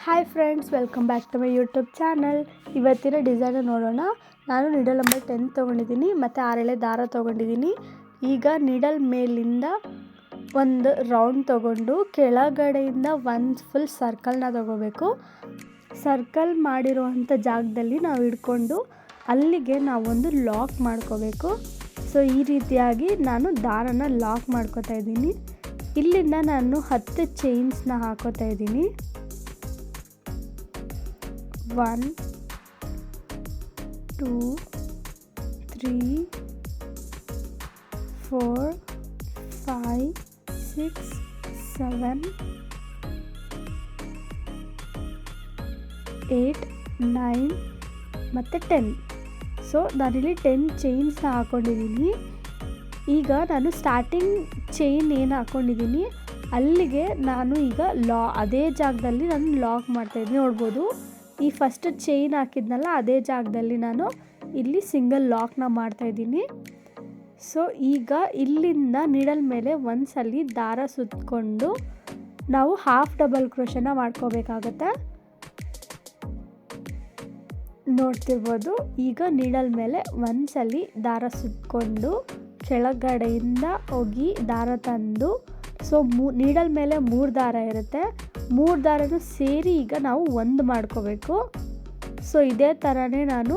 Hi friends, welcome back to my YouTube channel. ಇವತ್ತಿನ design ನೋಡೋಣ. ನಾನು ನೀಡಲ್ ನಂಬರ್ 10 ತೊಗೊಂಡಿದ್ದೀನಿ ಮತ್ತು 6 ಎಳೆ ದಾರ ತೊಗೊಂಡಿದ್ದೀನಿ. ಈಗ ನೀಡಲ್ ಮೇಲಿಂದ ಒಂದು ರೌಂಡ್ ತೊಗೊಂಡು ಕೆಳಗಡೆಯಿಂದ ಒಂದು ಫುಲ್ ಸರ್ಕಲ್ನ ತೊಗೋಬೇಕು. ಸರ್ಕಲ್ ಮಾಡಿರುವಂಥ ಜಾಗದಲ್ಲಿ ನಾವು ಹಿಡ್ಕೊಂಡು ಅಲ್ಲಿಗೆ ನಾವೊಂದು ಲಾಕ್ ಮಾಡ್ಕೋಬೇಕು. ಸೊ ಈ ರೀತಿಯಾಗಿ ನಾನು ದಾರನ ಲಾಕ್ ಮಾಡ್ಕೋತಾ ಇದ್ದೀನಿ. ಇಲ್ಲಿಂದ ನಾನು 10 ಚೈನ್ಸ್ನ ಹಾಕೋತಾ ಇದ್ದೀನಿ. 1 2 3 4 5 6 7 8 9 ಮತ್ತು 10. ಸೊ ನಾನಿಲ್ಲಿ 10 ಚೈನ್ಸ್ನ ಹಾಕ್ಕೊಂಡಿದ್ದೀನಿ. ಈಗ ನಾನು ಸ್ಟಾರ್ಟಿಂಗ್ ಚೈನ್ ಏನು ಹಾಕ್ಕೊಂಡಿದ್ದೀನಿ ಅಲ್ಲಿಗೆ ನಾನು ಈಗ ಅದೇ ಜಾಗದಲ್ಲಿ ನಾನು ಲಾಕ್ ಮಾಡ್ತಾಯಿದ್ದೀನಿ. ನೋಡ್ಬೋದು, ಈ ಫಸ್ಟ್ ಚೈನ್ ಹಾಕಿದ್ನಲ್ಲ ಅದೇ ಜಾಗದಲ್ಲಿ ನಾನು ಇಲ್ಲಿ ಸಿಂಗಲ್ ಲಾಕ್ನ ಮಾಡ್ತಾಯಿದ್ದೀನಿ. ಸೊ ಈಗ ಇಲ್ಲಿಂದ ನೀಡಲ್ ಮೇಲೆ ಒಂದ್ಸಲಿ ದಾರ ಸುತ್ತಕೊಂಡು ನಾವು ಹಾಫ್ ಡಬಲ್ ಕ್ರೋಶನ ಮಾಡ್ಕೋಬೇಕಾಗತ್ತೆ. ನೋಡ್ತಿರ್ಬೋದು, ಈಗ ನೀಡಲ್ ಮೇಲೆ ಒಂದ್ಸಲಿ ದಾರ ಸುತ್ತಕೊಂಡು ಕೆಳಗಡೆಯಿಂದ ಹೋಗಿ ದಾರ ತಂದು, ಸೊ ನೀಡಲ್ ಮೇಲೆ 3 ದಾರ ಇರುತ್ತೆ, 3 ದಾರನೂ ಸೇರಿ ಈಗ ನಾವು ಒಂದು ಮಾಡ್ಕೋಬೇಕು. ಸೊ ಇದೇ ಥರನೇ ನಾನು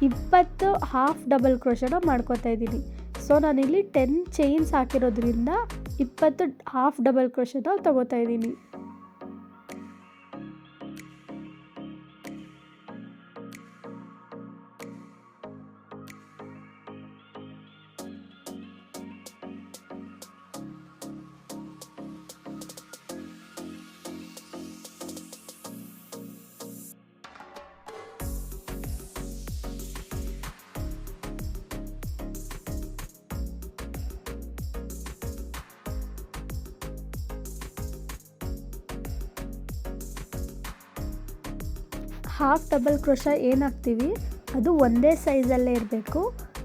20 ಹಾಫ್ ಡಬಲ್ ಕ್ರೋಶನ ಮಾಡ್ಕೋತಾ ಇದ್ದೀನಿ. ಸೊ ನಾನಿಲ್ಲಿ 10 ಚೈನ್ಸ್ ಹಾಕಿರೋದ್ರಿಂದ 20 ಹಾಫ್ ಡಬಲ್ ಕ್ರೋಶನ ತಗೋತಾ ಇದ್ದೀನಿ. ಹಾಫ್ ಡಬಲ್ ಕ್ರೋಶ ಏನಾಗ್ತೀವಿ ಅದು ಒಂದೇ ಸೈಜಲ್ಲೇ ಇರಬೇಕು.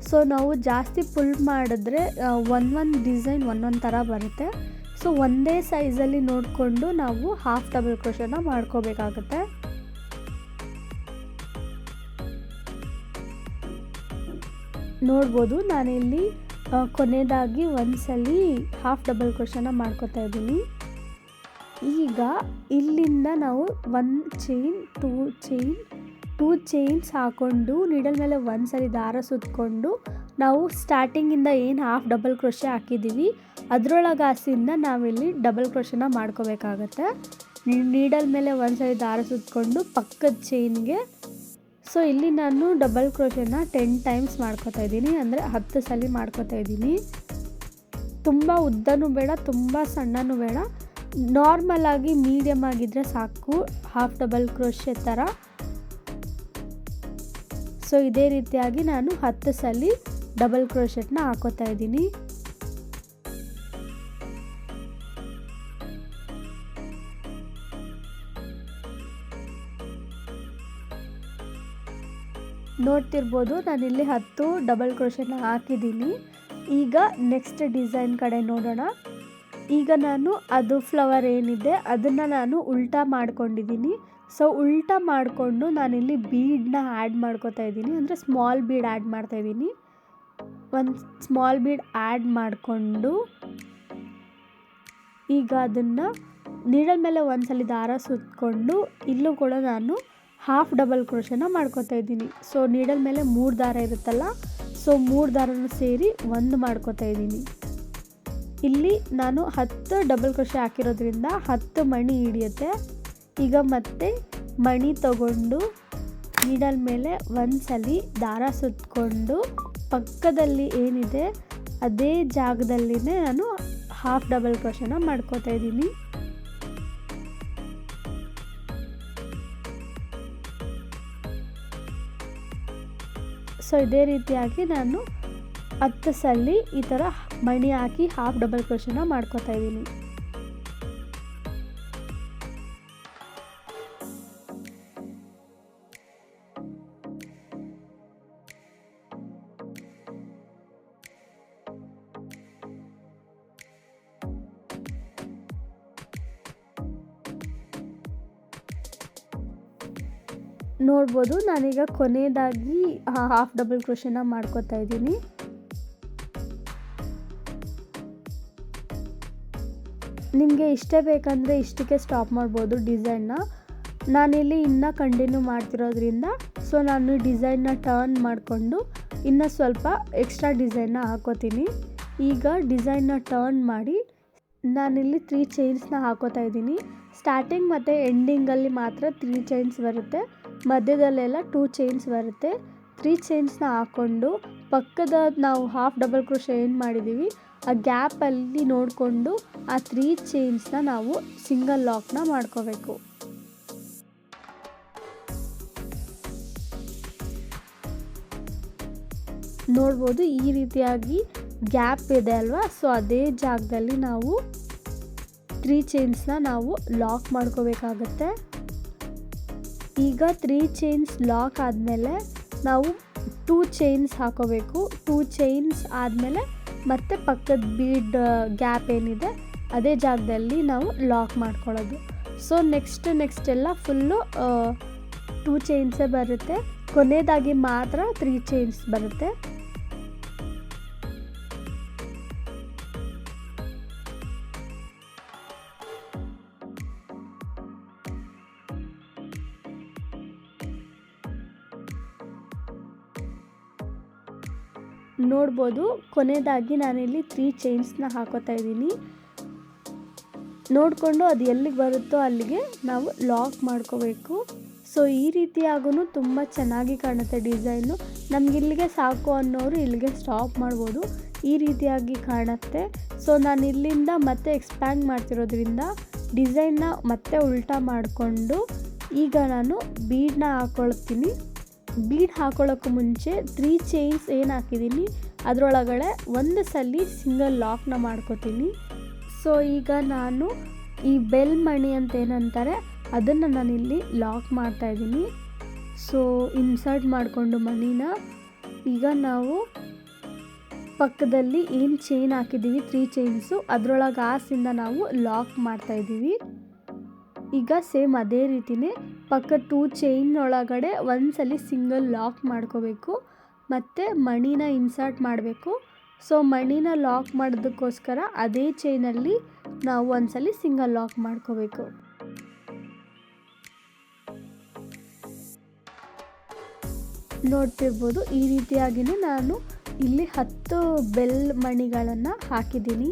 ಸೊ ನಾವು ಜಾಸ್ತಿ ಫುಲ್ ಮಾಡಿದ್ರೆ ಒಂದೊಂದು ಡಿಸೈನ್ ಒಂದೊಂದು ಥರ ಬರುತ್ತೆ. ಸೊ ಒಂದೇ ಸೈಜಲ್ಲಿ ನೋಡಿಕೊಂಡು ನಾವು ಹಾಫ್ ಡಬಲ್ ಕ್ರೋಶನ ಮಾಡ್ಕೋಬೇಕಾಗತ್ತೆ. ನೋಡ್ಬೋದು, ನಾನಿಲ್ಲಿ ಕೊನೆಯದಾಗಿ ಒಂದ್ಸಲಿ ಹಾಫ್ ಡಬಲ್ ಕ್ರೋಶನ ಮಾಡ್ಕೋತಾ ಇದ್ದೀನಿ. ಈಗ ಇಲ್ಲಿಂದ ನಾವು 1 ಚೈನ್ 2 ಚೈನ್ಸ್ ಹಾಕ್ಕೊಂಡು ನೀಡಲ್ ಮೇಲೆ ಒಂದ್ಸಲಿ ದಾರ ಸುತ್ತಕೊಂಡು ನಾವು ಸ್ಟಾರ್ಟಿಂಗಿಂದ ಏನು ಹಾಫ್ ಡಬಲ್ ಕ್ರೋಶೆ ಹಾಕಿದ್ದೀವಿ ಅದರೊಳಗಾಸಿಂದ ನಾವಿಲ್ಲಿ ಡಬಲ್ ಕ್ರೋಶನ ಮಾಡ್ಕೋಬೇಕಾಗತ್ತೆ. ನೀಡಲ್ ಮೇಲೆ ಒಂದ್ಸಲಿ ದಾರ ಸುತ್ತಕೊಂಡು ಪಕ್ಕದ ಚೈನ್ಗೆ, ಸೊ ಇಲ್ಲಿ ನಾನು ಡಬಲ್ ಕ್ರೋಶನ 10 ಟೈಮ್ಸ್ ಮಾಡ್ಕೋತಾ ಇದ್ದೀನಿ, ಅಂದರೆ 10 ಸಲ ಮಾಡ್ಕೋತಾ ಇದ್ದೀನಿ. ತುಂಬ ಉದ್ದನೂ ಬೇಡ, ತುಂಬ ಸಣ್ಣನೂ ಬೇಡ, ನಾರ್ಮಲ್ ಆಗಿ ಮೀಡಿಯಮ್ ಆಗಿದ್ದರೆ ಸಾಕು, ಹಾಫ್ ಡಬಲ್ ಕ್ರೋಶೆ ಥರ. ಸೊ ಇದೇ ರೀತಿಯಾಗಿ ನಾನು 10 ಸಲ ಡಬಲ್ ಕ್ರೋಶೆಟ್ನ ಹಾಕೋತಾ ಇದ್ದೀನಿ. ನೋಡ್ತಿರ್ಬೋದು, ನಾನಿಲ್ಲಿ 10 ಡಬಲ್ ಕ್ರೋಶೆಟ್ನ ಹಾಕಿದ್ದೀನಿ. ಈಗ ನೆಕ್ಸ್ಟ್ ಡಿಸೈನ್ ಕಡೆ ನೋಡೋಣ. ಈಗ ನಾನು ಅದು ಫ್ಲವರ್ ಏನಿದೆ ಅದನ್ನು ನಾನು ಉಲ್ಟಾ ಮಾಡ್ಕೊಂಡಿದ್ದೀನಿ. ಸೊ ಉಲ್ಟಾ ಮಾಡಿಕೊಂಡು ನಾನಿಲ್ಲಿ ಬೀಡನ್ನ ಆ್ಯಡ್ ಮಾಡ್ಕೋತಾ ಇದ್ದೀನಿ, ಅಂದರೆ ಸ್ಮಾಲ್ ಬೀಡ್ ಆ್ಯಡ್ ಮಾಡ್ತಾಯಿದ್ದೀನಿ. ಒಂದು ಸ್ಮಾಲ್ ಬೀಡ್ ಆ್ಯಡ್ ಮಾಡಿಕೊಂಡು ಈಗ ಅದನ್ನು ನೀಡಲ್ ಮೇಲೆ ಒಂದ್ಸಲಿ ದಾರ ಸುತ್ತಕೊಂಡು ಇಲ್ಲೂ ಕೂಡ ನಾನು ಹಾಫ್ ಡಬಲ್ ಕ್ರೋಶನ ಮಾಡ್ಕೋತಾ ಇದ್ದೀನಿ. ಸೊ ನೀಡಲ್ ಮೇಲೆ 3 ದಾರ ಇರುತ್ತಲ್ಲ, ಸೊ 3 ದಾರನೂ ಸೇರಿ ಒಂದು ಮಾಡ್ಕೋತಾ ಇದ್ದೀನಿ. ಇಲ್ಲಿ ನಾನು 10 ಡಬಲ್ ಕ್ರೋಶೆ ಹಾಕಿರೋದ್ರಿಂದ 10 ಮಣಿ ಹಿಡಿಯುತ್ತೆ. ಈಗ ಮತ್ತೆ ಮಣಿ ತಗೊಂಡು ನೀಡಲ್ ಮೇಲೆ ಒಂದ್ಸಲಿ ದಾರ ಸುತ್ತಕೊಂಡು ಪಕ್ಕದಲ್ಲಿ ಏನಿದೆ ಅದೇ ಜಾಗದಲ್ಲಿನೇ ನಾನು ಹಾಫ್ ಡಬಲ್ ಕ್ರೋಶನ ಮಾಡ್ಕೋತಾ ಇದ್ದೀನಿ. ಸೊ ಇದೇ ರೀತಿಯಾಗಿ ನಾನು 10 ಸಲ ಈ ಥರ ಮಣಿ ಹಾಕಿ ಹಾಫ್ ಡಬಲ್ ಕ್ರೋಶನ ಮಾಡ್ಕೋತಾ ಇದ್ದೀನಿ. ನೋಡ್ಬೋದು ನಾನೀಗ ಕೊನೆಯದಾಗಿ ಹಾಫ್ ಡಬಲ್ ಕ್ರೋಶನ ಮಾಡ್ಕೋತಾ ಇದ್ದೀನಿ. ನಿಮಗೆ ಇಷ್ಟೇ ಬೇಕಂದರೆ ಇಷ್ಟಕ್ಕೆ ಸ್ಟಾಪ್ ಮಾಡ್ಬೋದು ಡಿಸೈನ್ನ. ನಾನಿಲ್ಲಿ ಇನ್ನೂ ಕಂಟಿನ್ಯೂ ಮಾಡ್ತಿರೋದ್ರಿಂದ ಸೊ ನಾನು ಡಿಸೈನ್ನ ಟರ್ನ್ ಮಾಡಿಕೊಂಡು ಇನ್ನೂ ಸ್ವಲ್ಪ ಎಕ್ಸ್ಟ್ರಾ ಡಿಸೈನ್ನ ಹಾಕೋತೀನಿ. ಈಗ ಡಿಸೈನ್ನ ಟರ್ನ್ ಮಾಡಿ ನಾನಿಲ್ಲಿ 3 ಚೈನ್ಸ್ನ ಹಾಕೋತಾ ಇದ್ದೀನಿ. ಸ್ಟಾರ್ಟಿಂಗ್ ಮತ್ತು ಎಂಡಿಂಗಲ್ಲಿ ಮಾತ್ರ 3 ಚೈನ್ಸ್ ಬರುತ್ತೆ, ಮಧ್ಯದಲ್ಲೆಲ್ಲ 2 ಚೈನ್ಸ್ ಬರುತ್ತೆ. 3 ಚೈನ್ಸ್ನ ಹಾಕ್ಕೊಂಡು ಪಕ್ಕದ ನಾವು ಹಾಫ್ ಡಬಲ್ ಕ್ರೋಶೆ ಏನು ಮಾಡಿದ್ದೀವಿ ಆ ಗ್ಯಾಪಲ್ಲಿ ನೋಡಿಕೊಂಡು ಆ 3 ಚೈನ್ಸ್ನ ನಾವು ಸಿಂಗಲ್ ಲಾಕ್ನ ಮಾಡ್ಕೋಬೇಕು. ನೋಡ್ಬೋದು ಈ ರೀತಿಯಾಗಿ ಗ್ಯಾಪ್ ಇದೆ ಅಲ್ವಾ, ಸೊ ಅದೇ ಜಾಗದಲ್ಲಿ ನಾವು 3 ಚೈನ್ಸ್ನ ನಾವು ಲಾಕ್ ಮಾಡ್ಕೋಬೇಕಾಗತ್ತೆ. ಈಗ 3 ಚೈನ್ಸ್ ಲಾಕ್ ಆದಮೇಲೆ ನಾವು 2 ಚೈನ್ಸ್ ಹಾಕೋಬೇಕು. 2 ಚೈನ್ಸ್ ಆದಮೇಲೆ ಮತ್ತೆ ಪಕ್ಕದ ಬೀಡ್ ಗ್ಯಾಪ್ ಏನಿದೆ ಅದೇ ಜಾಗದಲ್ಲಿ ನಾವು ಲಾಕ್ ಮಾಡ್ಕೊಳ್ಳೋದು. ಸೊ ನೆಕ್ಸ್ಟ್ ಎಲ್ಲ ಫುಲ್ಲು 2 ಚೈನ್ಸೇ ಬರುತ್ತೆ, ಕೊನೆಯದಾಗಿ ಮಾತ್ರ 3 ಚೈನ್ಸ್ ಬರುತ್ತೆ. ನೋಡ್ಬೋದು ಕೊನೆಯದಾಗಿ ನಾನಿಲ್ಲಿ 3 ಚೈನ್ಸ್ನ ಹಾಕೋತಾ ಇದ್ದೀನಿ. ನೋಡಿಕೊಂಡು ಅದು ಎಲ್ಲಿಗೆ ಬರುತ್ತೋ ಅಲ್ಲಿಗೆ ನಾವು ಲಾಕ್ ಮಾಡ್ಕೋಬೇಕು. ಸೊ ಈ ರೀತಿಯಾಗೂ ತುಂಬ ಚೆನ್ನಾಗಿ ಕಾಣುತ್ತೆ ಡಿಸೈನು. ನಮ್ಗೆ ಇಲ್ಲಿಗೆ ಸಾಕು ಅನ್ನೋರು ಇಲ್ಲಿಗೆ ಸ್ಟಾಪ್ ಮಾಡ್ಬೋದು, ಈ ರೀತಿಯಾಗಿ ಕಾಣುತ್ತೆ. ಸೊ ನಾನು ಇಲ್ಲಿಂದ ಮತ್ತೆ ಎಕ್ಸ್ಪ್ಯಾಂಡ್ ಮಾಡ್ತಿರೋದ್ರಿಂದ ಡಿಸೈನ್ನ ಮತ್ತೆ ಉಲ್ಟಾ ಮಾಡಿಕೊಂಡು ಈಗ ನಾನು ಬೀಡನ್ನ ಹಾಕ್ಕೊಳ್ತೀನಿ. ಬೀಡ್ ಹಾಕೊಳ್ಳೋಕ್ಕೂ ಮುಂಚೆ 3 ಚೈನ್ಸ್ ಏನು ಹಾಕಿದ್ದೀನಿ ಅದರೊಳಗಡೆ ಒಂದು ಸಲ ಸಿಂಗಲ್ ಲಾಕ್ನ ಮಾಡ್ಕೋತೀನಿ. ಸೊ ಈಗ ನಾನು ಈ ಬೆಲ್ ಮಣಿ ಅಂತ ಏನಂತಾರೆ ಅದನ್ನು ನಾನಿಲ್ಲಿ ಲಾಕ್ ಮಾಡ್ತಾಯಿದ್ದೀನಿ. ಸೊ ಇನ್ಸರ್ಟ್ ಮಾಡಿಕೊಂಡು ಮಣಿನ ಈಗ ನಾವು ಪಕ್ಕದಲ್ಲಿ ಏನು ಚೈನ್ ಹಾಕಿದ್ದೀವಿ 3 ಚೈನ್ಸು ಅದರೊಳಗೆ ಆಸಿಂದ ನಾವು ಲಾಕ್ ಮಾಡ್ತಾಯಿದ್ದೀವಿ. ಈಗ ಸೇಮ್ ಅದೇ ರೀತಿಯೇ ಪಕ್ಕ 2 ಚೈನ್ ಒಳಗಡೆ ಒಂದ್ಸಲಿ ಸಿಂಗಲ್ ಲಾಕ್ ಮಾಡ್ಕೋಬೇಕು, ಮತ್ತು ಮಣಿನ ಇನ್ಸರ್ಟ್ ಮಾಡಬೇಕು. ಸೊ ಮಣಿನ ಲಾಕ್ ಮಾಡೋದಕ್ಕೋಸ್ಕರ ಅದೇ ಚೈನಲ್ಲಿ ನಾವು ಒಂದ್ಸಲಿ ಸಿಂಗಲ್ ಲಾಕ್ ಮಾಡ್ಕೋಬೇಕು. ನೋಡ್ತಿರ್ಬೋದು ಈ ರೀತಿಯಾಗಿಯೇ ನಾನು ಇಲ್ಲಿ 10 ಬೆಲ್ ಮಣಿಗಳನ್ನು ಹಾಕಿದ್ದೀನಿ.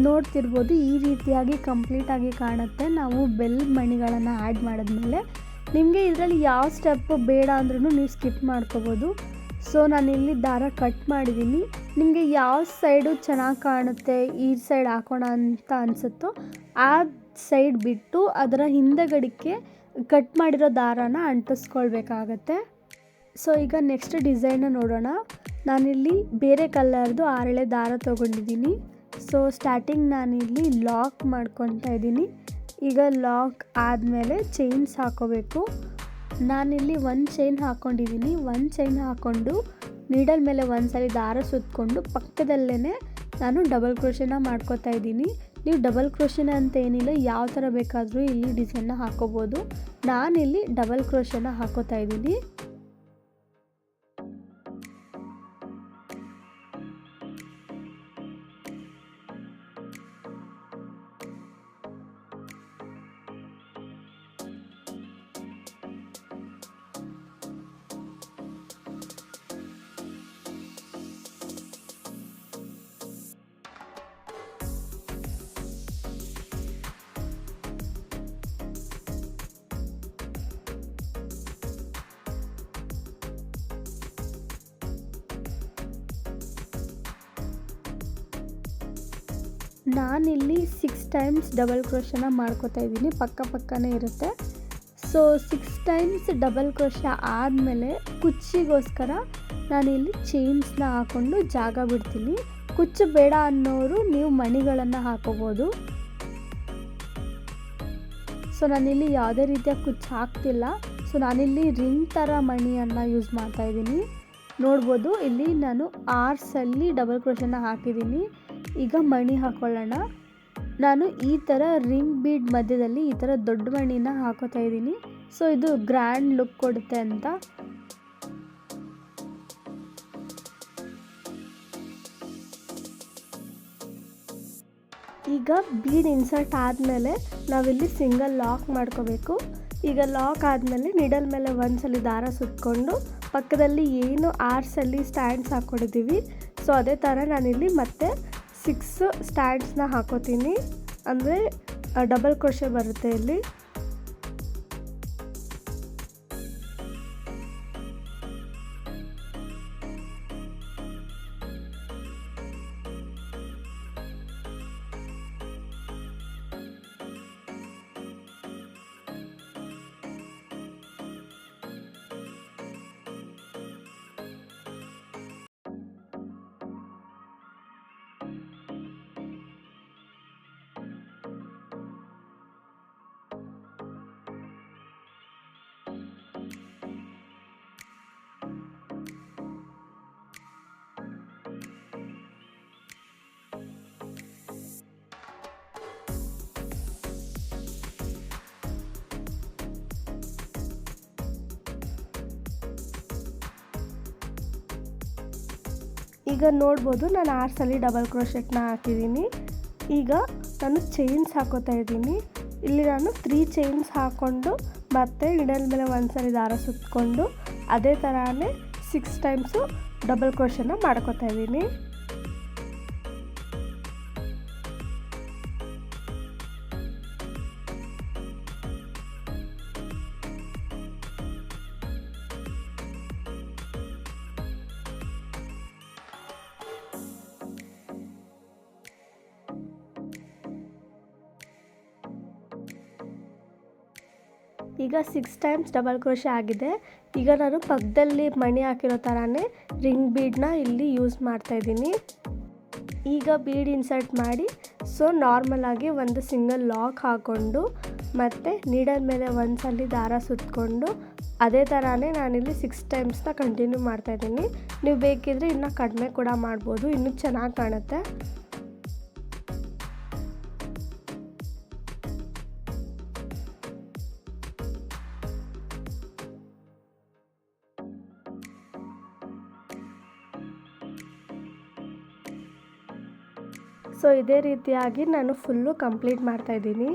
ನೋಡ್ತಿರ್ಬೋದು ಈ ರೀತಿಯಾಗಿ ಕಂಪ್ಲೀಟಾಗಿ ಕಾಣುತ್ತೆ ನಾವು ಬೆಲ್ ಮಣಿಗಳನ್ನು ಆ್ಯಡ್ ಮಾಡಿದ್ಮೇಲೆ. ನಿಮಗೆ ಇದರಲ್ಲಿ ಯಾವ ಸ್ಟೆಪ್ ಬೇಡ ಅಂದ್ರೂ ನೀವು ಸ್ಕಿಪ್ ಮಾಡ್ಕೋಬೋದು. ಸೊ ನಾನಿಲ್ಲಿ ದಾರ ಕಟ್ ಮಾಡಿದ್ದೀನಿ. ನಿಮಗೆ ಯಾವ ಸೈಡು ಚೆನ್ನಾಗಿ ಕಾಣುತ್ತೆ ಈ ಸೈಡ್ ಹಾಕೋಣ ಅಂತ ಅನಿಸುತ್ತೋ ಆ ಸೈಡ್ ಬಿಟ್ಟು ಅದರ ಹಿಂದೆಗಡಿಕೆ ಕಟ್ ಮಾಡಿರೋ ದಾರಾನ ಅಂಟಿಸ್ಕೊಳ್ಬೇಕಾಗತ್ತೆ. ಸೊ ಈಗ ನೆಕ್ಸ್ಟ್ ಡಿಸೈನ್ನ ನೋಡೋಣ. ನಾನಿಲ್ಲಿ ಬೇರೆ ಕಲರ್ದು 6 ಎಳೆ ದಾರ ತೊಗೊಂಡಿದ್ದೀನಿ. ಸೊ ಸ್ಟಾರ್ಟಿಂಗ್ ನಾನಿಲ್ಲಿ ಲಾಕ್ ಮಾಡ್ಕೊತಾ ಇದ್ದೀನಿ. ಈಗ ಲಾಕ್ ಆದಮೇಲೆ ಚೈನ್ಸ್ ಹಾಕೋಬೇಕು. ನಾನಿಲ್ಲಿ 1 ಚೈನ್ ಹಾಕ್ಕೊಂಡಿದ್ದೀನಿ. 1 ಚೈನ್ ಹಾಕ್ಕೊಂಡು ನೀಡಲ್ ಮೇಲೆ ಒಂದ್ಸಲಿ ದಾರ ಸುತ್ತಕೊಂಡು ಪಕ್ಕದಲ್ಲೇ ನಾನು ಡಬಲ್ ಕ್ರೋಶೆನ ಮಾಡ್ಕೋತಾ ಇದ್ದೀನಿ. ನೀವು ಡಬಲ್ ಕ್ರೋಶೆನ ಅಂತ ಏನಿಲ್ಲ, ಯಾವ ಥರ ಬೇಕಾದರೂ ಇಲ್ಲಿ ಡಿಸೈನ್ನ ಹಾಕೋಬೋದು. ನಾನಿಲ್ಲಿ ಡಬಲ್ ಕ್ರೋಶೆನ ಹಾಕೋತಾ ಇದ್ದೀನಿ. ನಾನಿಲ್ಲಿ 6 ಟೈಮ್ಸ್ ಡಬಲ್ ಕ್ರೋಶನ ಮಾಡ್ಕೋತಾ ಇದ್ದೀನಿ, ಪಕ್ಕನೇ ಇರುತ್ತೆ. ಸೊ 6 ಟೈಮ್ಸ್ ಡಬಲ್ ಕ್ರೋಶ ಆದಮೇಲೆ ಕುಚ್ಚಿಗೋಸ್ಕರ ನಾನಿಲ್ಲಿ ಚೈನ್ಸ್ನ ಹಾಕ್ಕೊಂಡು ಜಾಗ ಬಿಡ್ತೀನಿ. ಕುಚ್ಚು ಬೇಡ ಅನ್ನೋರು ನೀವು ಮಣಿಗಳನ್ನು ಹಾಕೋಬೋದು. ಸೊ ನಾನಿಲ್ಲಿ ಯಾವುದೇ ರೀತಿಯ ಕುಚ್ಚು ಹಾಕ್ತಿಲ್ಲ. ಸೊ ನಾನಿಲ್ಲಿ ರಿಂಗ್ ಥರ ಮಣಿಯನ್ನು ಯೂಸ್ ಮಾಡ್ತಾಯಿದ್ದೀನಿ. ನೋಡ್ಬೋದು ಇಲ್ಲಿ ನಾನು 6 ಸಲ ಡಬಲ್ ಕ್ರೋಶನ ಹಾಕಿದ್ದೀನಿ. ಈಗ ಮಣಿ ಹಾಕ್ಕೊಳ್ಳೋಣ. ನಾನು ಈ ಥರ ರಿಂಗ್ ಬೀಡ್ ಮಧ್ಯದಲ್ಲಿ ಈ ಥರ ದೊಡ್ಡ ಮಣಿನ ಹಾಕೋತಾ ಇದ್ದೀನಿ. ಸೊ ಇದು ಗ್ರ್ಯಾಂಡ್ ಲುಕ್ ಕೊಡುತ್ತೆ ಅಂತ. ಈಗ ಬೀಡ್ ಇನ್ಸರ್ಟ್ ಆದಮೇಲೆ ನಾವಿಲ್ಲಿ ಸಿಂಗಲ್ ಲಾಕ್ ಮಾಡ್ಕೋಬೇಕು. ಈಗ ಲಾಕ್ ಆದಮೇಲೆ ನೀಡಲ್ ಮೇಲೆ ಒಂದು ಸಲ ದಾರ ಸುತ್ತಕೊಂಡು ಪಕ್ಕದಲ್ಲಿ ಏನು 6 ಸಲ ಸ್ಟ್ಯಾಂಡ್ಸ್ ಹಾಕ್ಕೊಂಡಿದ್ದೀವಿ, ಸೊ ಅದೇ ಥರ ನಾನಿಲ್ಲಿ ಮತ್ತೆ 6 ಸ್ಟ್ಯಾಂಡ್ಸ್ನ ಹಾಕೋತೀನಿ. ಅಂದರೆ ಡಬಲ್ ಕ್ರೋಶೆ ಬರುತ್ತೆ ಇಲ್ಲಿ. ಈಗ ನೋಡ್ಬೋದು ನಾನು 6 ಸಲ ಡಬಲ್ ಕ್ರೋಶೆಟ್ನ ಹಾಕಿದ್ದೀನಿ. ಈಗ ನಾನು ಚೈನ್ಸ್ ಹಾಕೋತಾ ಇದ್ದೀನಿ. ಇಲ್ಲಿ ನಾನು 3 ಚೈನ್ಸ್ ಹಾಕ್ಕೊಂಡು ಮತ್ತೆ ನೀಡಲ್ ಮೇಲೆ ಒಂದು ಸಲ ದಾರ ಸುತ್ತಕೊಂಡು ಅದೇ ಥರನೇ 6 ಟೈಮ್ಸು ಡಬಲ್ ಕ್ರೋಶೆನ ಮಾಡ್ಕೋತಾ ಇದ್ದೀನಿ. ಈಗ 6 ಟೈಮ್ಸ್ ಡಬಲ್ ಕ್ರೋಶೆ ಆಗಿದೆ. ಈಗ ನಾನು ಪಕ್ಕದಲ್ಲಿ ಮಣಿ ಹಾಕಿರೋ ಥರನೇ ರಿಂಗ್ ಬೀಡನ್ನ ಇಲ್ಲಿ ಯೂಸ್ ಮಾಡ್ತಾಯಿದ್ದೀನಿ. ಈಗ ಬೀಡ್ ಇನ್ಸರ್ಟ್ ಮಾಡಿ ನಾರ್ಮಲಾಗಿ ಒಂದು ಸಿಂಗಲ್ ಲಾಕ್ ಹಾಕ್ಕೊಂಡು ಮತ್ತು ನೀಡಲ್ ಮೇಲೆ ಒಂದು ಸಲ ದಾರ ಸುತ್ತಕೊಂಡು ಅದೇ ಥರನೇ ನಾನಿಲ್ಲಿ 6 ಟೈಮ್ಸ್ನ ಕಂಟಿನ್ಯೂ ಮಾಡ್ತಾಯಿದ್ದೀನಿ. ನೀವು ಬೇಕಿದ್ರೆ ಇನ್ನೂ ಕಡಿಮೆ ಕೂಡ ಮಾಡ್ಬೋದು, ಇನ್ನೂ ಚೆನ್ನಾಗಿ ಕಾಣುತ್ತೆ. ಸೊ ಇದೇ ರೀತಿಯಾಗಿ ನಾನು ಫುಲ್ಲು ಕಂಪ್ಲೀಟ್ ಮಾಡ್ತಾಯಿದ್ದೀನಿ.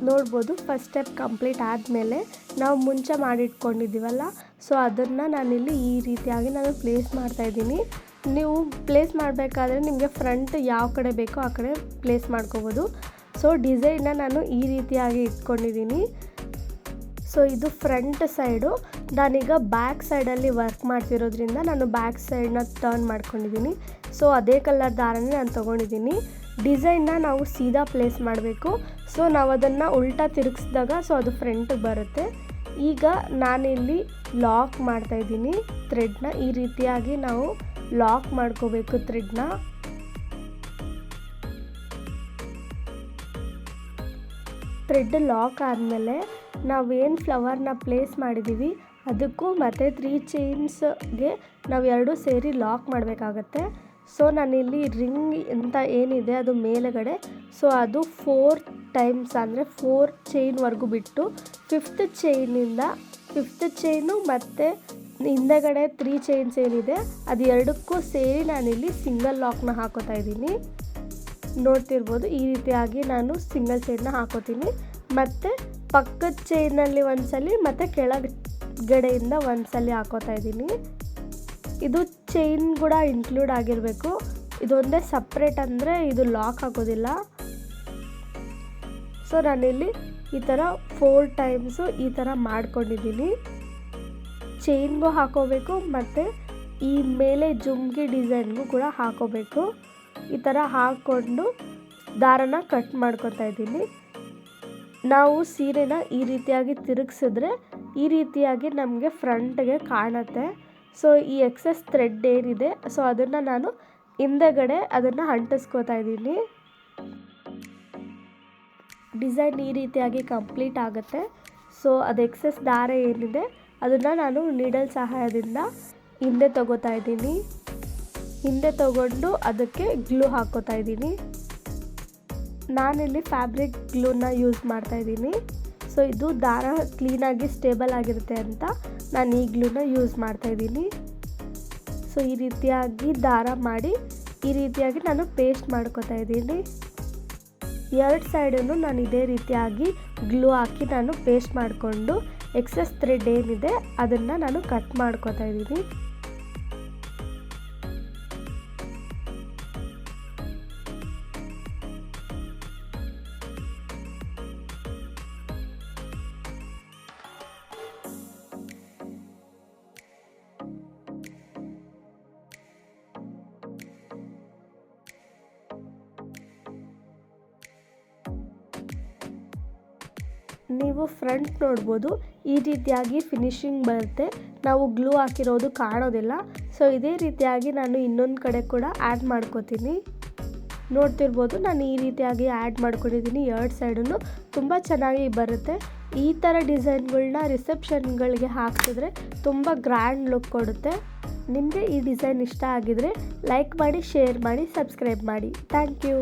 ನೋಡ್ಬೋದು ಫಸ್ಟ್ ಸ್ಟೆಪ್ ಕಂಪ್ಲೀಟ್ ಆದಮೇಲೆ ನಾವು ಮುಂಚೆ ಮಾಡಿಟ್ಕೊಂಡಿದ್ದೀವಲ್ಲ, ಸೊ ಅದನ್ನು ನಾನಿಲ್ಲಿ ಈ ರೀತಿಯಾಗಿ ನಾನು ಪ್ಲೇಸ್ ಮಾಡ್ತಾಯಿದ್ದೀನಿ. ನೀವು ಪ್ಲೇಸ್ ಮಾಡಬೇಕಾದ್ರೆ ನಿಮಗೆ ಫ್ರಂಟ್ ಯಾವ ಕಡೆ ಬೇಕೋ ಆ ಕಡೆ ಪ್ಲೇಸ್ ಮಾಡ್ಕೋಬೋದು. ಸೊ ಡಿಸೈನ್ನ ನಾನು ಈ ರೀತಿಯಾಗಿ ಇಟ್ಕೊಂಡಿದ್ದೀನಿ. ಸೊ ಇದು ಫ್ರಂಟ್ ಸೈಡು. ನಾನೀಗ ಬ್ಯಾಕ್ ಸೈಡಲ್ಲಿ ವರ್ಕ್ ಮಾಡ್ತಿರೋದ್ರಿಂದ ನಾನು ಬ್ಯಾಕ್ ಸೈಡನ್ನ ಟರ್ನ್ ಮಾಡ್ಕೊಂಡಿದ್ದೀನಿ. ಸೊ ಅದೇ ಕಲರ್ ದಾರನೇ ನಾನು ತೊಗೊಂಡಿದ್ದೀನಿ. ಡಿಸೈನ್ನ ನಾವು ಸೀದಾ ಪ್ಲೇಸ್ ಮಾಡಬೇಕು. ಸೊ ನಾವು ಅದನ್ನು ಉಲ್ಟಾ ತಿರುಗಿಸಿದಾಗ ಸೊ ಅದು ಫ್ರಂಟಿಗೆ ಬರುತ್ತೆ. ಈಗ ನಾನಿಲ್ಲಿ ಲಾಕ್ ಮಾಡ್ತಾಯಿದ್ದೀನಿ ಥ್ರೆಡ್ನ. ಈ ರೀತಿಯಾಗಿ ನಾವು ಲಾಕ್ ಮಾಡ್ಕೋಬೇಕು ಥ್ರೆಡ್ನ. ಥ್ರೆಡ್ ಲಾಕ್ ಆದಮೇಲೆ ನಾವೇನು ಫ್ಲವರ್ನ ಪ್ಲೇಸ್ ಮಾಡಿದ್ದೀವಿ ಅದಕ್ಕೂ ಮತ್ತು 3 ಚೈನ್ಸ್ಗೆ ನಾವು ಎರಡೂ ಸೇರಿ ಲಾಕ್ ಮಾಡಬೇಕಾಗತ್ತೆ. ಸೊ ನಾನಿಲ್ಲಿ ರಿಂಗ್ ಅಂತ ಏನಿದೆ ಅದು ಮೇಲುಗಡೆ, ಸೊ ಅದು 4 ಟೈಮ್ಸ್ ಅಂದರೆ 4 ಚೈನ್ವರೆಗೂ ಬಿಟ್ಟು 5th ಚೈನು ಮತ್ತು ಹಿಂದೆಗಡೆ 3 ಚೈನ್ಸ್ ಏನಿದೆ ಅದು ಎರಡಕ್ಕೂ ಸೇರಿ ನಾನಿಲ್ಲಿ ಸಿಂಗಲ್ ಲಾಕ್ನ ಹಾಕೋತಾ ಇದ್ದೀನಿ. ನೋಡ್ತಿರ್ಬೋದು ಈ ರೀತಿಯಾಗಿ ನಾನು ಸಿಂಗಲ್ ಚೈನ್ನ ಹಾಕೋತೀನಿ. ಮತ್ತು ಪಕ್ಕದ ಚೈನಲ್ಲಿ ಒಂದು ಸಲ ಮತ್ತು ಕೆಳಗಡೆಯಿಂದ ಒಂದು ಸಲ ಹಾಕೋತಾ ಇದ್ದೀನಿ. ಇದು ಚೈನ್ ಕೂಡ ಇನ್ಕ್ಲೂಡ್ ಆಗಿರಬೇಕು. ಇದೊಂದೇ ಸಪ್ರೇಟ್ ಅಂದರೆ ಇದು ಲಾಕ್ ಆಗೋದಿಲ್ಲ. ಸೊ ನಾನಿಲ್ಲಿ ಈ ಥರ 4 ಟೈಮ್ಸು ಈ ಥರ ಮಾಡ್ಕೊಂಡಿದ್ದೀನಿ. ಚೈನ್ಗೂ ಹಾಕೋಬೇಕು ಮತ್ತು ಈ ಮೇಲೆ ಜುಮ್ಕಿ ಡಿಸೈನ್ಗೂ ಕೂಡ ಹಾಕೋಬೇಕು. ಈ ಥರ ಹಾಕ್ಕೊಂಡು ದಾರನ ಕಟ್ ಮಾಡ್ಕೊತಾ ಇದ್ದೀನಿ. ನಾವು ಸೀರೆನ ಈ ರೀತಿಯಾಗಿ ತಿರುಗಿಸಿದ್ರೆ ಈ ರೀತಿಯಾಗಿ ನಮಗೆ ಫ್ರಂಟ್ಗೆ ಕಾಣುತ್ತೆ. ಸೊ ಈ ಎಕ್ಸೆಸ್ ಥ್ರೆಡ್ ಏನಿದೆ ಸೊ ಅದನ್ನು ನಾನು ಹಿಂದೆಗಡೆ ಅದನ್ನು ಅಂಟಿಸ್ಕೋತಾ ಇದ್ದೀನಿ. ಡಿಸೈನ್ ಈ ರೀತಿಯಾಗಿ ಕಂಪ್ಲೀಟ್ ಆಗುತ್ತೆ. ಸೊ ಅದು ಎಕ್ಸೆಸ್ ದಾರ ಏನಿದೆ ಅದನ್ನು ನಾನು ನೀಡಲ್ ಸಹಾಯದಿಂದ ಹಿಂದೆ ತಗೋತಾ ಇದ್ದೀನಿ. ಹಿಂದೆ ತಗೊಂಡು ಅದಕ್ಕೆ ಗ್ಲೂ ಹಾಕ್ಕೋತಾ ಇದ್ದೀನಿ. ನಾನಿಲ್ಲಿ ಫ್ಯಾಬ್ರಿಕ್ ಗ್ಲೂನ ಯೂಸ್ ಮಾಡ್ತಾ ಇದ್ದೀನಿ. ಸೊ ಇದು ದಾರ ಕ್ಲೀನಾಗಿ ಸ್ಟೇಬಲ್ ಆಗಿರುತ್ತೆ ಅಂತ ನಾನು ಈ ಗ್ಲೂನ ಯೂಸ್ ಮಾಡ್ತಾ ಇದ್ದೀನಿ. ಸೊ ಈ ರೀತಿಯಾಗಿ ದಾರ ಮಾಡಿ ಈ ರೀತಿಯಾಗಿ ನಾನು ಪೇಸ್ಟ್ ಮಾಡ್ಕೋತಾ ಇದ್ದೀನಿ. ಎರಡು ಸೈಡನ್ನು ನಾನು ಇದೇ ರೀತಿಯಾಗಿ ಗ್ಲೂ ಹಾಕಿ ನಾನು ಪೇಸ್ಟ್ ಮಾಡಿಕೊಂಡು ಎಕ್ಸೆಸ್ ಥ್ರೆಡ್ ಏನಿದೆ ಅದನ್ನು ನಾನು ಕಟ್ ಮಾಡ್ಕೋತಾ ಇದ್ದೀನಿ. ನೀವು ಫ್ರಂಟ್ ನೋಡ್ಬೋದು, ಈ ರೀತಿಯಾಗಿ ಫಿನಿಶಿಂಗ್ ಬರುತ್ತೆ. ನಾವು ಗ್ಲೂ ಹಾಕಿರೋದು ಕಾಣೋದಿಲ್ಲ. ಸೊ ಇದೇ ರೀತಿಯಾಗಿ ನಾನು ಇನ್ನೊಂದು ಕಡೆ ಕೂಡ ಆ್ಯಡ್ ಮಾಡ್ಕೋತೀನಿ. ನೋಡ್ತಿರ್ಬೋದು ನಾನು ಈ ರೀತಿಯಾಗಿ ಆ್ಯಡ್ ಮಾಡ್ಕೊಂಡಿದ್ದೀನಿ. ಎರಡು ಸೈಡನ್ನು ತುಂಬ ಚೆನ್ನಾಗಿ ಬರುತ್ತೆ. ಈ ಥರ ಡಿಸೈನ್ಗಳನ್ನ ರಿಸೆಪ್ಷನ್ಗಳಿಗೆ ಹಾಕಿಸಿದ್ರೆ ತುಂಬ ಗ್ರ್ಯಾಂಡ್ ಲುಕ್ ಕೊಡುತ್ತೆ. ನಿಮಗೆ ಈ ಡಿಸೈನ್ ಇಷ್ಟ ಆಗಿದರೆ ಲೈಕ್ ಮಾಡಿ, ಶೇರ್ ಮಾಡಿ, ಸಬ್ಸ್ಕ್ರೈಬ್ ಮಾಡಿ. Thank you.